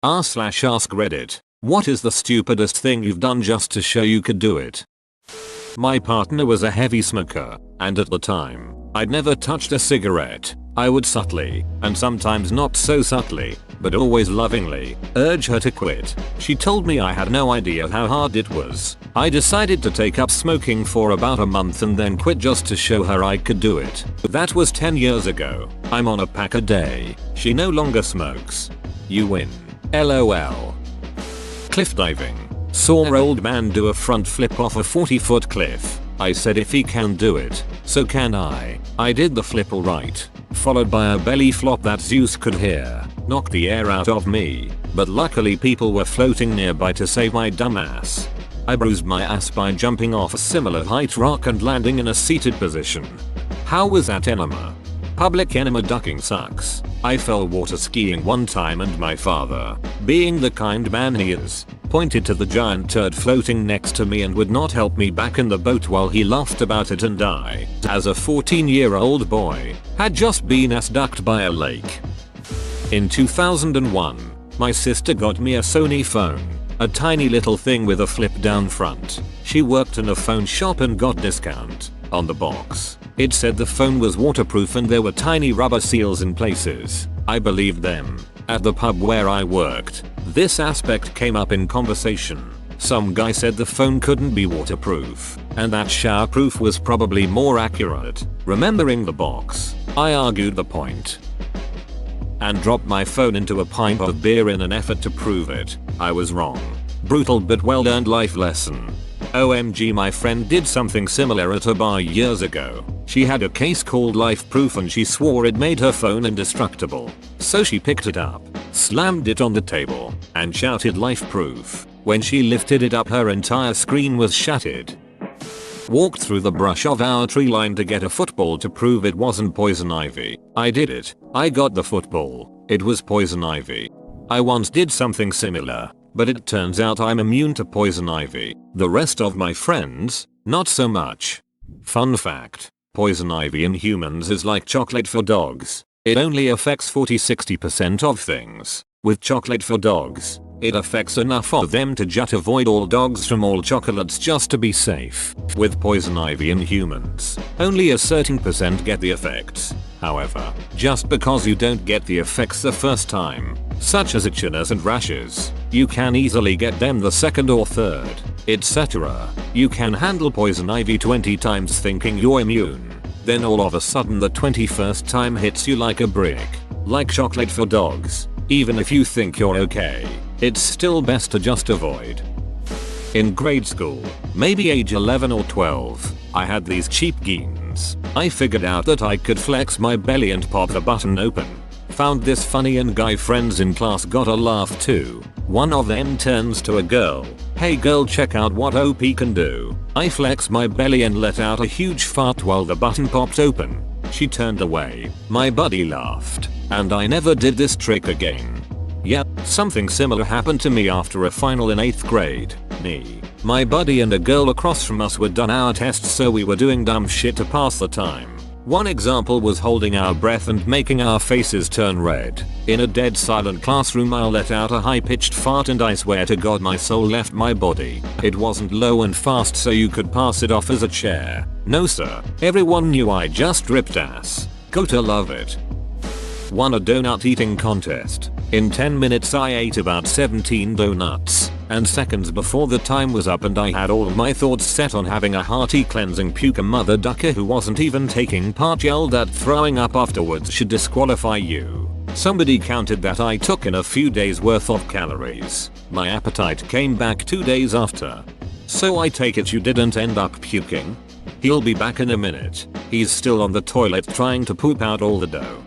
r/ask Reddit. What is the stupidest thing you've done just to show you could do it? My partner was a heavy smoker, and at the time, I'd never touched a cigarette. I would subtly, and sometimes not so subtly, but always lovingly, urge her to quit. She told me I had no idea how hard it was. I decided to take up smoking for about a month and then quit just to show her I could do it. That was 10 years ago. I'm on a pack a day. She no longer smokes. You win. LOL. Cliff diving. Saw old man do a front flip off a 40-foot cliff. I said if he can do it, so can I. I did the flip alright, followed by a belly flop that Zeus could hear. Knocked the air out of me, but luckily people were floating nearby to save my dumb ass. I bruised my ass by jumping off a similar height rock and landing in a seated position. How was that enema? Public enema ducking sucks. I fell water skiing one time and my father, being the kind man he is, pointed to the giant turd floating next to me and would not help me back in the boat while he laughed about it, and I, as a 14-year-old boy, had just been ass-ducked by a lake. In 2001, my sister got me a Sony phone, a tiny little thing with a flip down front. She worked in a phone shop and got discount. On the box, it said the phone was waterproof and there were tiny rubber seals in places. I believed them. At the pub where I worked, this aspect came up in conversation. Some guy said the phone couldn't be waterproof, and that showerproof was probably more accurate. Remembering the box, I argued the point and dropped my phone into a pint of beer in an effort to prove it. I was wrong. Brutal but well earned life lesson. OMG, my friend did something similar at a bar years ago. She had a case called Life Proof and she swore it made her phone indestructible. So she picked it up, slammed it on the table, and shouted Life Proof. When she lifted it up, her entire screen was shattered. Walked through the brush of our tree line to get a football to prove it wasn't poison ivy. I did it. I got the football. It was poison ivy. I once did something similar, but it turns out I'm immune to poison ivy. The rest of my friends, not so much. Fun fact. Poison ivy in humans is like chocolate for dogs. It only affects 40-60% of things. With chocolate for dogs, it affects enough of them to just avoid all dogs from all chocolates just to be safe. With poison ivy in humans, only a certain percent get the effects. However, just because you don't get the effects the first time, such as itchiness and rashes, you can easily get them the second or third, etc. You can handle poison ivy 20 times thinking you're immune. Then all of a sudden the 21st time hits you like a brick. Like chocolate for dogs. Even if you think you're okay, it's still best to just avoid. In grade school, maybe age 11 or 12, I had these cheap jeans. I figured out that I could flex my belly and pop the button open. Found this funny and guy friends in class got a laugh too. One of them turns to a girl. Hey girl, check out what OP can do. I flex my belly and let out a huge fart while the button popped open. She turned away. My buddy laughed, and I never did this trick again. Yep, something similar happened to me after a final in 8th grade. Me, my buddy and a girl across from us were done our tests, so we were doing dumb shit to pass the time. One example was holding our breath and making our faces turn red. In a dead silent classroom I let out a high-pitched fart and I swear to God my soul left my body. It wasn't low and fast so you could pass it off as a chair. No sir, everyone knew I just ripped ass. Go to love it. Won a donut eating contest. In 10 minutes I ate about 17 donuts, and seconds before the time was up and I had all my thoughts set on having a hearty cleansing puke, a mother ducker who wasn't even taking part yelled that throwing up afterwards should disqualify you. Somebody counted that I took in a few days worth of calories. My appetite came back 2 days after. So I take it you didn't end up puking? He'll be back in a minute. He's still on the toilet trying to poop out all the dough.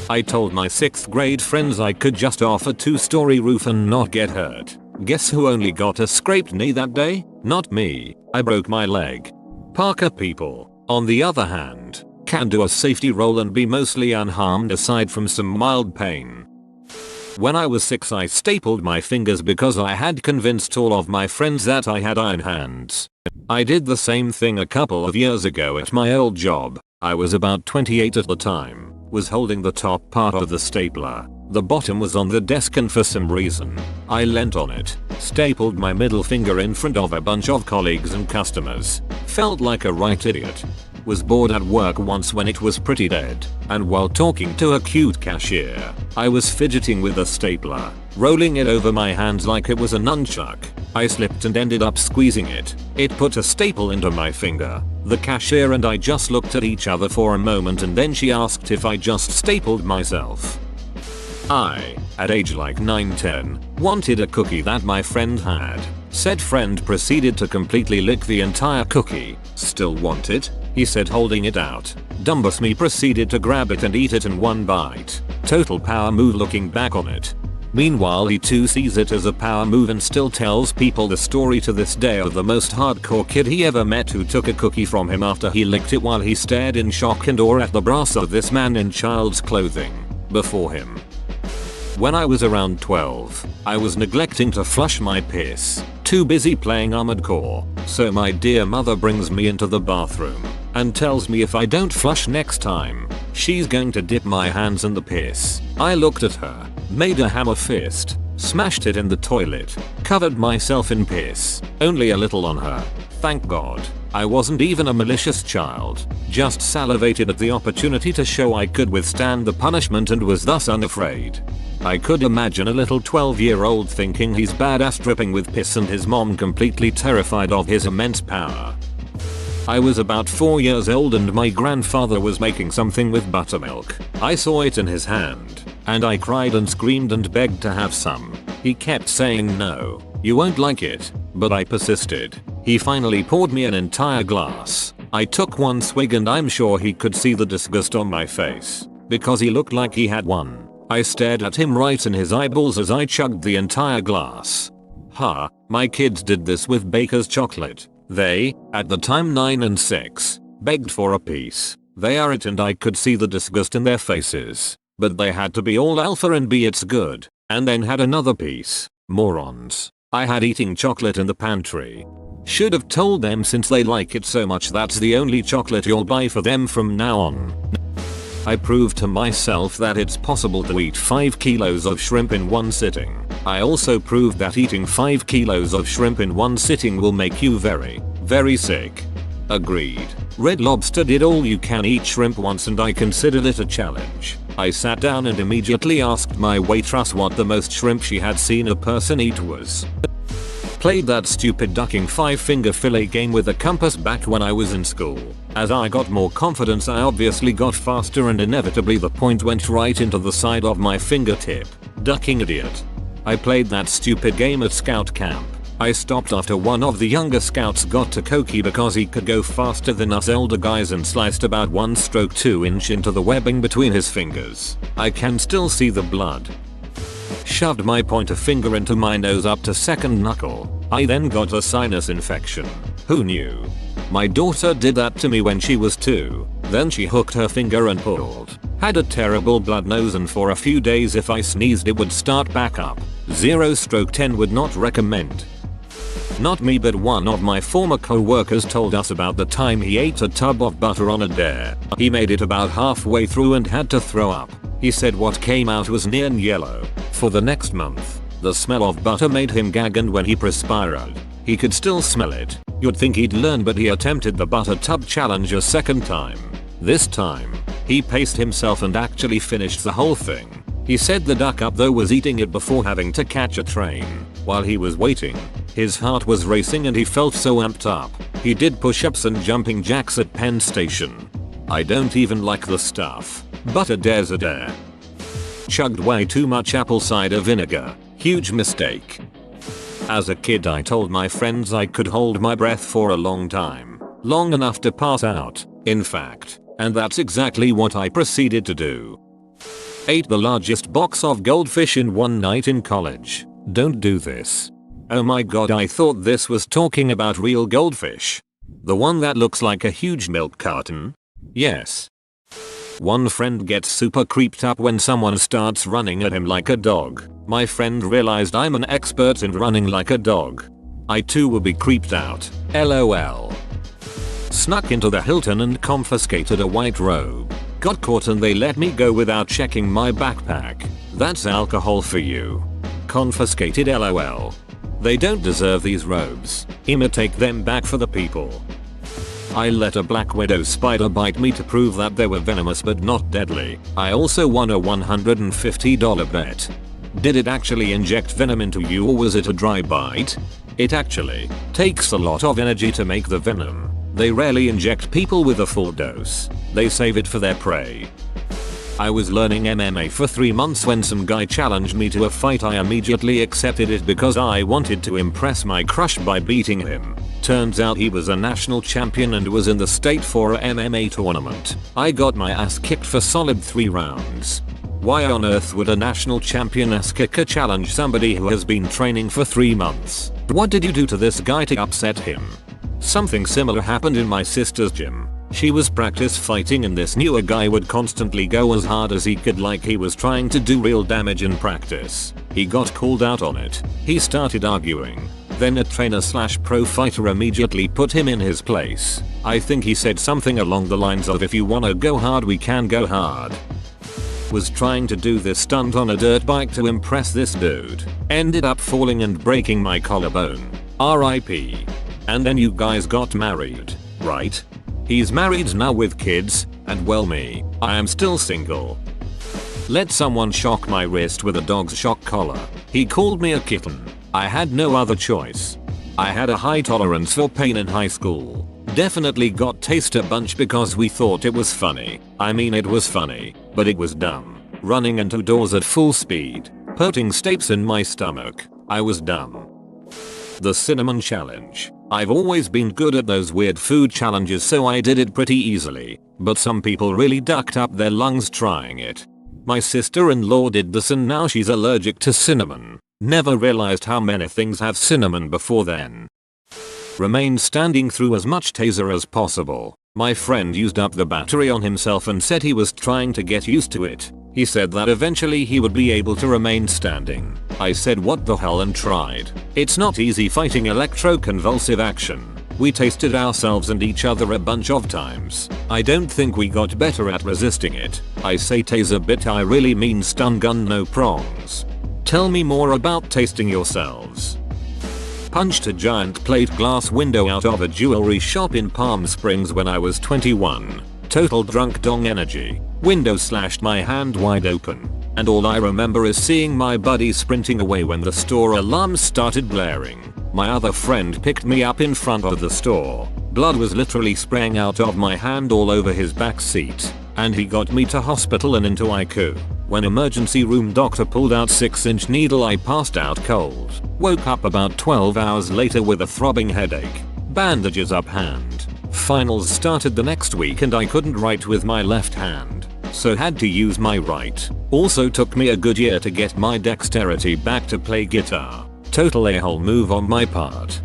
I told my 6th grade friends I could just off a 2-story roof and not get hurt. Guess who only got a scraped knee that day? Not me. I broke my leg. Parker people, on the other hand, can do a safety roll and be mostly unharmed aside from some mild pain. When I was 6 I stapled my fingers because I had convinced all of my friends that I had iron hands. I did the same thing a couple of years ago at my old job. I was about 28 at the time, was holding the top part of the stapler, The bottom was on the desk and for some reason, I leant on it, stapled my middle finger in front of a bunch of colleagues and customers. Felt like a right idiot. Was bored at work once when it was pretty dead, and while talking to a cute cashier, I was fidgeting with a stapler, rolling it over my hands like it was a nunchuck. I slipped and ended up squeezing it. It put a staple into my finger. The cashier and I just looked at each other for a moment and then she asked if I just stapled myself. I, at age like 9-10, wanted a cookie that my friend had. Said friend proceeded to completely lick the entire cookie. Still want it? He said, holding it out. Dumbass me proceeded to grab it and eat it in one bite. Total power move looking back on it. Meanwhile he too sees it as a power move and still tells people the story to this day of the most hardcore kid he ever met who took a cookie from him after he licked it while he stared in shock and awe at the brass of this man in child's clothing before him. When I was around 12, I was neglecting to flush my piss, too busy playing Armored Core, so my dear mother brings me into the bathroom and tells me if I don't flush next time, she's going to dip my hands in the piss. I looked at her, made a hammer fist, smashed it in the toilet, covered myself in piss, only a little on her. Thank God. I wasn't even a malicious child, just salivated at the opportunity to show I could withstand the punishment and was thus unafraid. I could imagine a little 12-year-old thinking he's badass dripping with piss and his mom completely terrified of his immense power. I was about 4 years old and my grandfather was making something with buttermilk. I saw it in his hand, and I cried and screamed and begged to have some. He kept saying no, you won't like it, but I persisted. He finally poured me an entire glass. I took one swig and I'm sure he could see the disgust on my face, because he looked like he had one. I stared at him right in his eyeballs as I chugged the entire glass. My kids did this with Baker's chocolate. They, at the time 9 and 6, begged for a piece. They are it and I could see the disgust in their faces. But they had to be all alpha and be it's good, and then had another piece. Morons. I had eating chocolate in the pantry. Should have told them since they like it so much that's the only chocolate you'll buy for them from now on. I proved to myself that it's possible to eat 5 kilos of shrimp in one sitting. I also proved that eating 5 kilos of shrimp in one sitting will make you very, very sick. Agreed. Red Lobster did all you can eat shrimp once and I considered it a challenge. I sat down and immediately asked my waitress what the most shrimp she had seen a person eat was. Played that stupid ducking 5-finger fillet game with a compass back when I was in school. As I got more confidence I obviously got faster and inevitably the point went right into the side of my fingertip. Ducking idiot. I played that stupid game at scout camp. I stopped after one of the younger scouts got too cocky because he could go faster than us older guys and sliced about 1/2 inch into the webbing between his fingers. I can still see the blood. Shoved my pointer finger into my nose up to second knuckle. I then got a sinus infection. Who knew? My daughter did that to me when she was 2. Then she hooked her finger and pulled. Had a terrible blood nose and for a few days if I sneezed it would start back up. 0/10 would not recommend. Not me but one of my former co-workers told us about the time he ate a tub of butter on a dare. He made it about halfway through and had to throw up. He said what came out was neon yellow. For the next month, the smell of butter made him gag and when he perspired, he could still smell it. You'd think he'd learn but he attempted the butter tub challenge a second time. This time, he paced himself and actually finished the whole thing. He said the duck up though was eating it before having to catch a train. While he was waiting, his heart was racing and he felt so amped up. He did push-ups and jumping jacks at Penn Station. I don't even like the stuff, but a dare's a dare. Chugged way too much apple cider vinegar. Huge mistake. As a kid I told my friends I could hold my breath for a long time. Long enough to pass out, in fact. And that's exactly what I proceeded to do. Ate the largest box of goldfish in one night in college. Don't do this. Oh my god, I thought this was talking about real goldfish. The one that looks like a huge milk carton? Yes. One friend gets super creeped up when someone starts running at him like a dog. My friend realized I'm an expert in running like a dog. I too will be creeped out. LOL. Snuck into the Hilton and confiscated a white robe. Got caught and they let me go without checking my backpack. That's alcohol for you. Confiscated LOL. They don't deserve these robes. I'ma take them back for the people. I let a black widow spider bite me to prove that they were venomous but not deadly. I also won a $150 bet. Did it actually inject venom into you or was it a dry bite? It actually takes a lot of energy to make the venom. They rarely inject people with a full dose. They save it for their prey. I was learning MMA for 3 months when some guy challenged me to a fight. I immediately accepted it because I wanted to impress my crush by beating him. Turns out he was a national champion and was in the state for a MMA tournament. I got my ass kicked for solid 3 rounds. Why on earth would a national champion ass kicker challenge somebody who has been training for 3 months? What did you do to this guy to upset him? Something similar happened in my sister's gym. She was practice fighting and this newer guy would constantly go as hard as he could like he was trying to do real damage in practice. He got called out on it. He started arguing. Then a trainer/pro fighter immediately put him in his place. I think he said something along the lines of, if you wanna go hard we can go hard. Was trying to do this stunt on a dirt bike to impress this dude. Ended up falling and breaking my collarbone. RIP. And then you guys got married, right? He's married now with kids, and well me, I am still single. Let someone shock my wrist with a dog's shock collar. He called me a kitten. I had no other choice. I had a high tolerance for pain in high school. Definitely got tased a bunch because we thought it was funny. I mean it was funny, but it was dumb. Running into doors at full speed, putting staples in my stomach. I was dumb. The cinnamon challenge. I've always been good at those weird food challenges so I did it pretty easily, but some people really ducked up their lungs trying it. My sister-in-law did this and now she's allergic to cinnamon. Never realized how many things have cinnamon before then. Remained standing through as much taser as possible. My friend used up the battery on himself and said he was trying to get used to it. He said that eventually he would be able to remain standing. I said what the hell and tried. It's not easy fighting electroconvulsive action. We tasted ourselves and each other a bunch of times. I don't think we got better at resisting it. I say taser bit, I really mean stun gun, no prongs. Tell me more about tasting yourselves. Punched a giant plate glass window out of a jewelry shop in Palm Springs when I was 21. Total drunk dong energy. Window slashed my hand wide open. And all I remember is seeing my buddy sprinting away when the store alarm started blaring. My other friend picked me up in front of the store. Blood was literally spraying out of my hand all over his back seat. And he got me to hospital and into ICU. When emergency room doctor pulled out 6-inch needle I passed out cold. Woke up about 12 hours later with a throbbing headache. Bandages up hand. Finals started the next week and I couldn't write with my left hand. So had to use my right. Also took me a good year to get my dexterity back to play guitar. Total a-hole move on my part.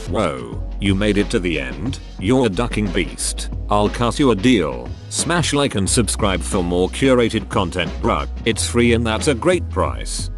Whoa, you made it to the end? You're a ducking beast. I'll cut you a deal. Smash like and subscribe for more curated content, bruh. It's free and that's a great price.